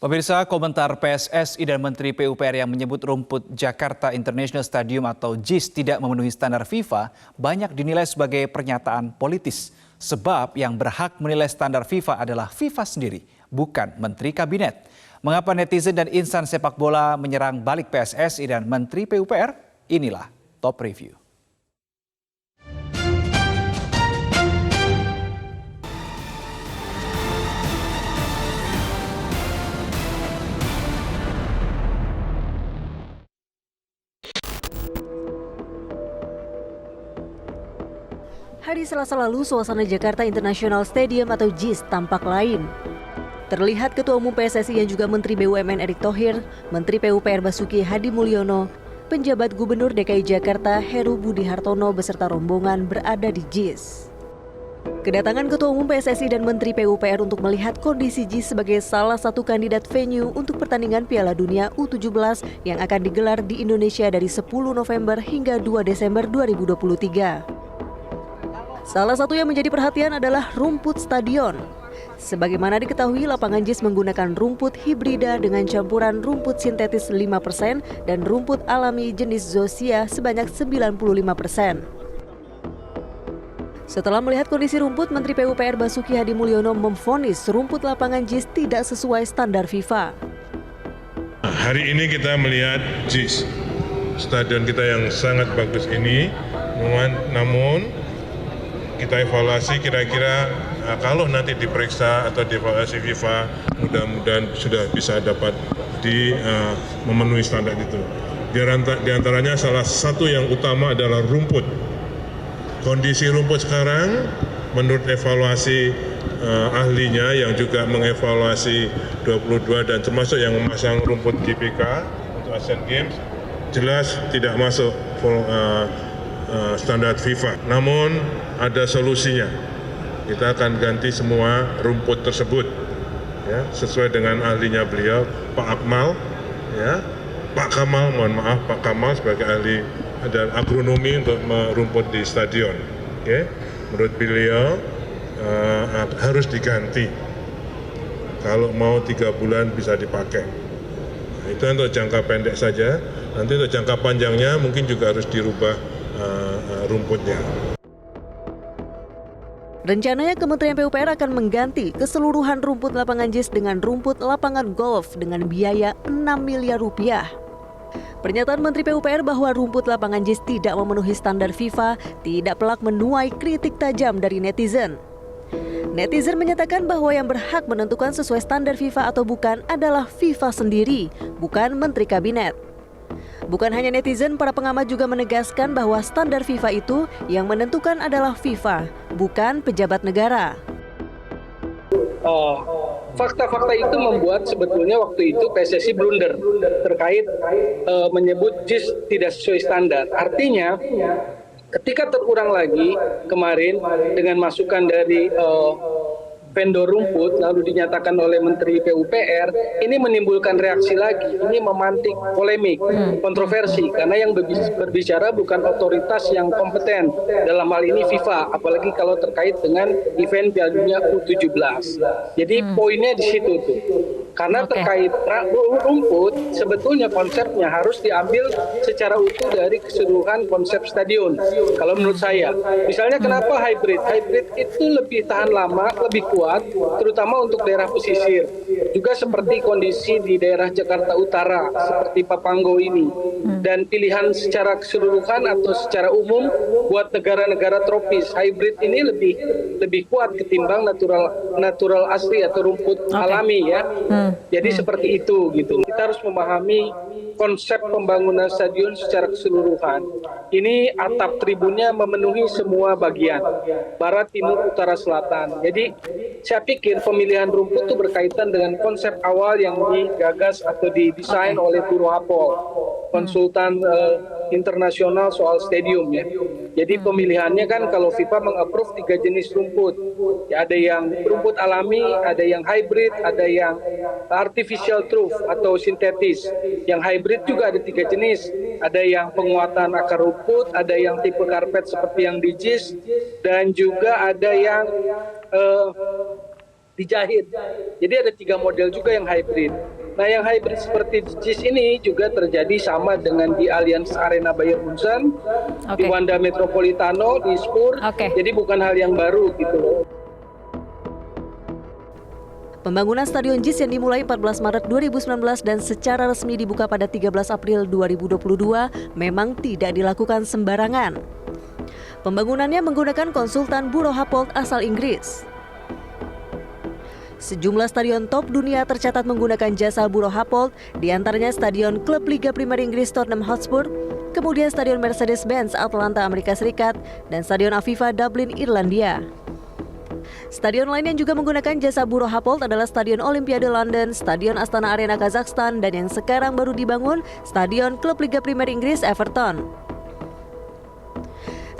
Pemirsa, komentar PSSI dan Menteri PUPR yang menyebut rumput Jakarta International Stadium atau JIS tidak memenuhi standar FIFA banyak dinilai sebagai pernyataan politis. Sebab yang berhak menilai standar FIFA adalah FIFA sendiri, bukan Menteri Kabinet. Mengapa netizen dan insan sepak bola menyerang balik PSSI dan Menteri PUPR? Inilah Top Review. Hari Selasa lalu, suasana Jakarta International Stadium atau JIS tampak lain. Terlihat Ketua Umum PSSI yang juga Menteri BUMN Erick Thohir, Menteri PUPR Basuki Hadi Mulyono, penjabat Gubernur DKI Jakarta Heru Budi Hartono beserta rombongan berada di JIS. Kedatangan Ketua Umum PSSI dan Menteri PUPR untuk melihat kondisi JIS sebagai salah satu kandidat venue untuk pertandingan Piala Dunia U17 yang akan digelar di Indonesia dari 10 November hingga 2 Desember 2023. Salah satu yang menjadi perhatian adalah rumput stadion. Sebagaimana diketahui, lapangan JIS menggunakan rumput hibrida dengan campuran rumput sintetis 5% dan rumput alami jenis zosia sebanyak 95%. Setelah melihat kondisi rumput, Menteri PUPR Basuki Hadi Mulyono memvonis rumput lapangan JIS tidak sesuai standar FIFA. Hari ini kita melihat JIS, stadion kita yang sangat bagus ini, namun kita evaluasi kira-kira kalau nanti diperiksa atau dievaluasi FIFA, mudah-mudahan sudah bisa dapat memenuhi standar itu. Di antaranya salah satu yang utama adalah rumput. Kondisi rumput sekarang menurut evaluasi ahlinya yang juga mengevaluasi 22 dan termasuk yang memasang rumput GBK untuk Asian Games, jelas tidak masuk standar FIFA. Namun ada solusinya. Kita akan ganti semua rumput tersebut, ya, sesuai dengan ahlinya beliau, Pak Akmal, ya, Pak Kamal, mohon maaf, Pak Kamal sebagai ahli dan agronomi untuk rumput di stadion. Oke, menurut beliau harus diganti. Kalau mau 3 bulan bisa dipakai. Nah, itu untuk jangka pendek saja. Nanti untuk jangka panjangnya mungkin juga harus dirubah rumputnya. Rencananya Kementerian PUPR akan mengganti keseluruhan rumput lapangan JIS dengan rumput lapangan golf dengan biaya 6 miliar rupiah. Pernyataan Menteri PUPR bahwa rumput lapangan JIS tidak memenuhi standar FIFA tidak pelak menuai kritik tajam dari netizen. Netizen menyatakan bahwa yang berhak menentukan sesuai standar FIFA atau bukan adalah FIFA sendiri, bukan Menteri Kabinet. Bukan hanya netizen, para pengamat juga menegaskan bahwa standar FIFA itu yang menentukan adalah FIFA, bukan pejabat negara. Fakta-fakta itu membuat sebetulnya waktu itu PSSI blunder terkait menyebut JIS tidak sesuai standar. Artinya ketika terulang lagi kemarin dengan masukan dari vendor rumput lalu dinyatakan oleh Menteri PUPR, ini menimbulkan reaksi lagi, ini memantik polemik, kontroversi, karena yang berbicara bukan otoritas yang kompeten, dalam hal ini FIFA, apalagi kalau terkait dengan event Piala Dunia U17. Jadi poinnya di situ tuh. Karena terkait rumput, sebetulnya konsepnya harus diambil secara utuh dari keseluruhan konsep stadion. Kalau menurut saya, misalnya kenapa hybrid? Hybrid itu lebih tahan lama, lebih kuat, terutama untuk daerah pesisir. Juga seperti kondisi di daerah Jakarta Utara, seperti Papanggo ini. Dan pilihan secara keseluruhan atau secara umum buat negara-negara tropis, hybrid ini lebih kuat ketimbang natural asli atau rumput alami, ya. Jadi seperti itu gitu. Kita harus memahami konsep pembangunan stadion secara keseluruhan. Ini atap tribunnya memenuhi semua bagian, barat, timur, utara, selatan. Jadi saya pikir pemilihan rumput itu berkaitan dengan konsep awal yang digagas atau didesain oleh Puro Hapol, konsultan internasional soal stadium, ya. Jadi pemilihannya kan kalau FIFA meng-approve 3 jenis rumput. Ya, ada yang rumput alami, ada yang hybrid, ada yang artificial turf atau sintetis. Yang hybrid juga ada 3 jenis. Ada yang penguatan akar rumput, ada yang tipe karpet seperti yang di JIS, dan juga ada yang dijahit. Jadi ada 3 model juga yang hybrid. Nah, yang hybrid seperti JIS ini juga terjadi sama dengan di Allianz Arena Bayern Munchen, di Wanda Metropolitano, di Spur. Jadi bukan hal yang baru gitu loh. Pembangunan Stadion JIS yang dimulai 14 Maret 2019 dan secara resmi dibuka pada 13 April 2022 memang tidak dilakukan sembarangan. Pembangunannya menggunakan konsultan Buro Happold asal Inggris. Sejumlah stadion top dunia tercatat menggunakan jasa Buro Happold, diantaranya Stadion Klub Liga Primer Inggris Tottenham Hotspur, kemudian Stadion Mercedes-Benz Atlanta Amerika Serikat, dan Stadion Aviva Dublin Irlandia. Stadion lain yang juga menggunakan jasa Buro Happold adalah Stadion Olimpiade London, Stadion Astana Arena Kazakhstan, dan yang sekarang baru dibangun, Stadion Klub Liga Primer Inggris Everton.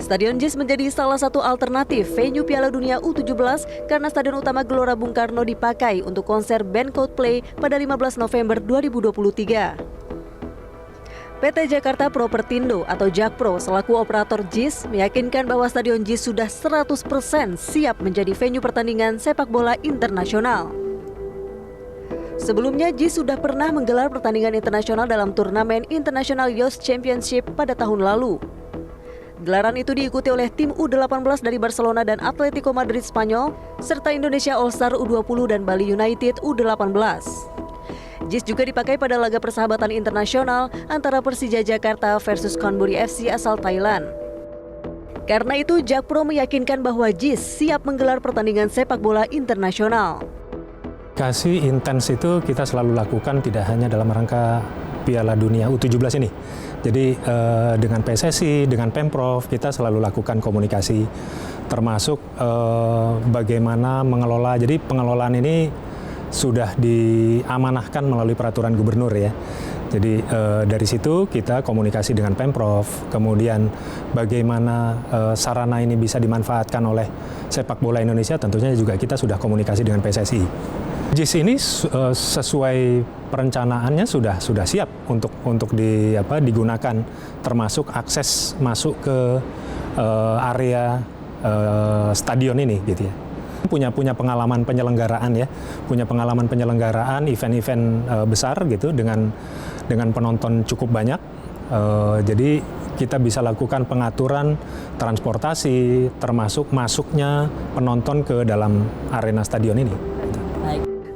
Stadion JIS menjadi salah satu alternatif venue Piala Dunia U17 karena stadion utama Gelora Bung Karno dipakai untuk konser band Coldplay pada 15 November 2023. PT Jakarta Propertindo atau Jakpro selaku operator JIS meyakinkan bahwa Stadion JIS sudah 100% siap menjadi venue pertandingan sepak bola internasional. Sebelumnya, JIS sudah pernah menggelar pertandingan internasional dalam turnamen International Youth Championship pada tahun lalu. Gelaran itu diikuti oleh tim U18 dari Barcelona dan Atletico Madrid Spanyol, serta Indonesia All-Star U20 dan Bali United U18. JIS juga dipakai pada laga persahabatan internasional antara Persija Jakarta versus Konburi FC asal Thailand. Karena itu, Jakpro meyakinkan bahwa JIS siap menggelar pertandingan sepak bola internasional. Komunikasi intens itu kita selalu lakukan tidak hanya dalam rangka Piala Dunia U17 ini. Jadi dengan PSSI, dengan Pemprov, kita selalu lakukan komunikasi, termasuk bagaimana mengelola. Jadi pengelolaan ini sudah diamanahkan melalui peraturan gubernur ya. Jadi dari situ kita komunikasi dengan Pemprov, kemudian bagaimana sarana ini bisa dimanfaatkan oleh sepak bola Indonesia, tentunya juga kita sudah komunikasi dengan PSSI. JIS ini sesuai perencanaannya sudah siap untuk digunakan, termasuk akses masuk ke area stadion ini gitu ya. Punya pengalaman penyelenggaraan ya, punya pengalaman penyelenggaraan event-event besar gitu dengan penonton cukup banyak. Jadi kita bisa lakukan pengaturan transportasi, termasuk masuknya penonton ke dalam arena stadion ini.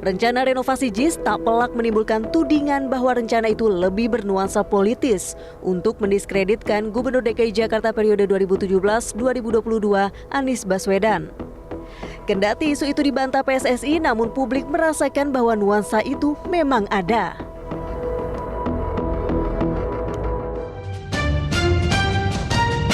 Rencana renovasi JIS tak pelak menimbulkan tudingan bahwa rencana itu lebih bernuansa politis untuk mendiskreditkan Gubernur DKI Jakarta periode 2017-2022 Anies Baswedan. Kendati isu itu dibantah PSSI, namun publik merasakan bahwa nuansa itu memang ada.